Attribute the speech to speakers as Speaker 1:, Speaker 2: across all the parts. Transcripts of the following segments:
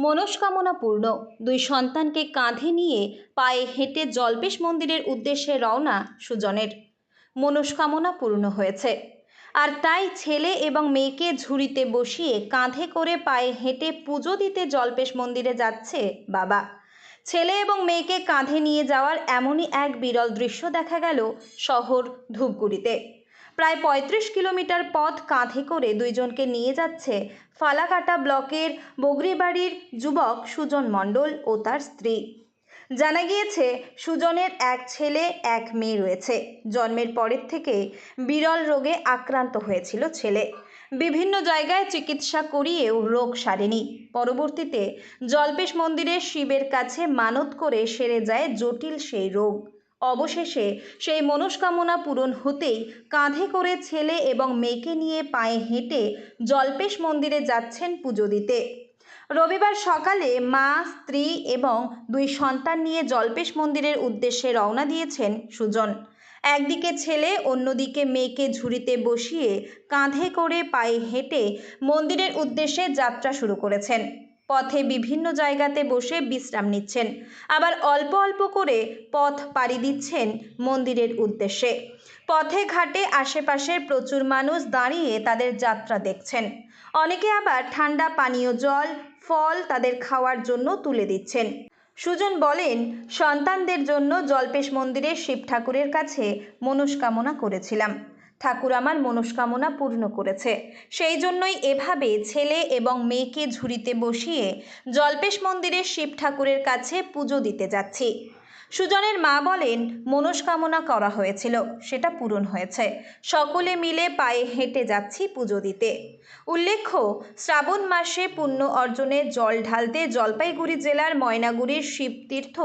Speaker 1: মনস্কামনা পূর্ণ। দুই সন্তানকে কাঁধে নিয়ে পায়ে হেঁটে জল্পেশ মন্দিরের উদ্দেশ্যে রওনা সুজনের। মনস্কামনা পূর্ণ হয়েছে, আর তাই ছেলে এবং মেয়েকে ঝুড়িতে বসিয়ে কাঁধে করে পায়ে হেঁটে পুজো দিতে জল্পেশ মন্দিরে যাচ্ছে বাবা। ছেলে এবং মেয়েকে কাঁধে নিয়ে যাওয়ার এমনই এক বিরল দৃশ্য দেখা গেল শহর ধূপগুড়িতে। প্রায় ৩৫ কিলোমিটার পথ কাঁধে করে দুইজনকে নিয়ে যাচ্ছে ফালাকাটা ব্লকের বগরিবাড়ির যুবক সুজন মণ্ডল ও তার স্ত্রী। জানা গিয়েছে, সুজনের এক ছেলে এক মেয়ে রয়েছে। জন্মের পরের থেকে বিরল রোগে আক্রান্ত হয়েছিল ছেলে। বিভিন্ন জায়গায় চিকিৎসা করিয়েও রোগ সারেনি। পরবর্তীতে জল্পেশ মন্দিরের শিবের কাছে মানত করে সেরে যায় জটিল সেই রোগ। অবশেষে সেই মনস্কামনা পূরণ হতেই কাঁধে করে ছেলে এবং মেয়েকে নিয়ে পায়ে হেঁটে জল্পেশ মন্দিরে যাচ্ছেন পুজো দিতে। রবিবার সকালে মা, স্ত্রী এবং দুই সন্তান নিয়ে জল্পেশ মন্দিরের উদ্দেশ্যে রওনা দিয়েছেন সুজন। একদিকে ছেলে, অন্যদিকে মেয়েকে ঝুড়িতে বসিয়ে কাঁধে করে পায়ে হেঁটে মন্দিরের উদ্দেশ্যে যাত্রা শুরু করেছেন। পথে বিভিন্ন জায়গাতে বসে বিশ্রাম নিচ্ছেন, আবার অল্প অল্প করে পথ পাড়ি দিচ্ছেন মন্দিরের উদ্দেশ্যে। পথে ঘাটে আশেপাশের প্রচুর মানুষ দাঁড়িয়ে তাদের যাত্রা দেখছেন। অনেকে আবার ঠান্ডা পানীয় জল, ফল তাদের খাওয়ার জন্য তুলে দিচ্ছেন। সুজন বলেন, সন্তানদের জন্য জল্পেশ মন্দিরের শিব ঠাকুরের কাছে মনস্কামনা করেছিলাম। ঠাকুর আমার মনস্কামনা পূর্ণ করেছে। সেই জন্যই এভাবে ছেলে এবং মেয়েকে ঝুড়িতে বসিয়ে জল্পেশ মন্দিরের শিব ঠাকুরের কাছে পুজো দিতে যাচ্ছি। সুজনের মা বলেন, মনস্কামনা করা হয়েছিল, সেটা পূরণ হয়েছে। সকলে মিলে পায়ে হেঁটে যাচ্ছি পুজো দিতে। উল্লেখ্য, শ্রাবণ মাসে পুণ্য অর্জনের জল ঢালতে জলপাইগুড়ি জেলার ময়নাগুড়ির শিবতীর্থ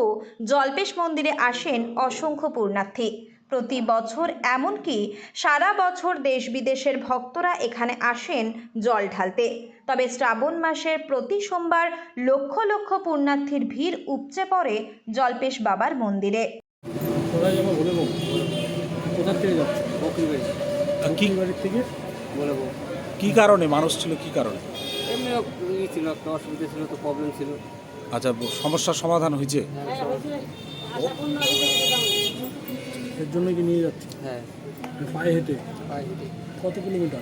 Speaker 1: জল্পেশ মন্দিরে আসেন অসংখ্য পুণ্যার্থী। প্রতি বছর, এমনকি সারা বছর দেশ বিদেশের ভক্তরা এখানে আসেন জল ঢালতে। তবে শ্রাবণ মাসের প্রতি সোমবার লক্ষ লক্ষ পুণ্যার্থীর ভিড় উপচে পড়ে জল্পেশ বাবার মন্দিরে।
Speaker 2: কি কারণে মানুষ ছিল, কি কারণে?
Speaker 3: এমনি ছিল, একটা অসুবিধা ছিল, তো প্রবলেম ছিল।
Speaker 2: আচ্ছা, সমস্যার সমাধান হয়েছে?
Speaker 4: এর জন্য কি নিয়ে যাচ্ছে?
Speaker 3: হ্যাঁ,
Speaker 4: পায়ে হেঁটে।
Speaker 3: পায়ে হেঁটে।
Speaker 4: কত কিলোমিটার?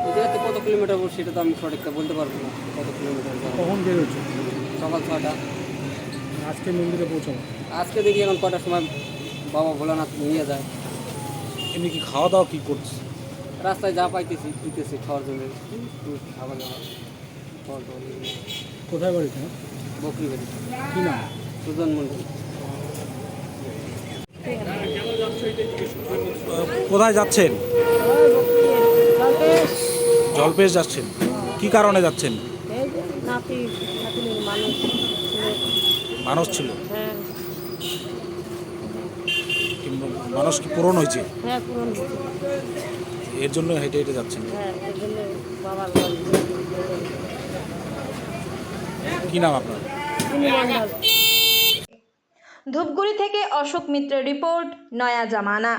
Speaker 3: ওই জায়গাতে কত কিলোমিটার সেটা তো আমি সঠিকটা বলতে পারবো না। কত কিলোমিটার?
Speaker 4: কখন বেরোচ্ছে?
Speaker 3: সকাল 6টা।
Speaker 4: আজকে মন্দিরে পৌঁছাবো।
Speaker 3: আজকে দেখি এখন কটার সময় বাবা ভোলানাথ নিয়ে যায়।
Speaker 2: এমনি কি খাওয়া দাওয়া কি করছে?
Speaker 3: রাস্তায় যা পাইতেছি দিতেছি খাওয়ার জন্য, খাবার দাবার, ফল টল।
Speaker 4: কোথায় বাড়িতে?
Speaker 3: বকরিবাড়ি।
Speaker 4: কী নাম?
Speaker 3: সুজন মন্ডল।
Speaker 2: কোথায় যাচ্ছেন? জল্পেশ যাচ্ছেন। কি কারণে যাচ্ছেন? মানুষ ছিল। মানুষ কি পূরণ হয়েছে? এর জন্য হেঁটে হেঁটে যাচ্ছেন। কি নাম আপনার?
Speaker 1: ধূপগুড়ি থেকে অশোক মিত্রের রিপোর্ট, নয়া জামানা।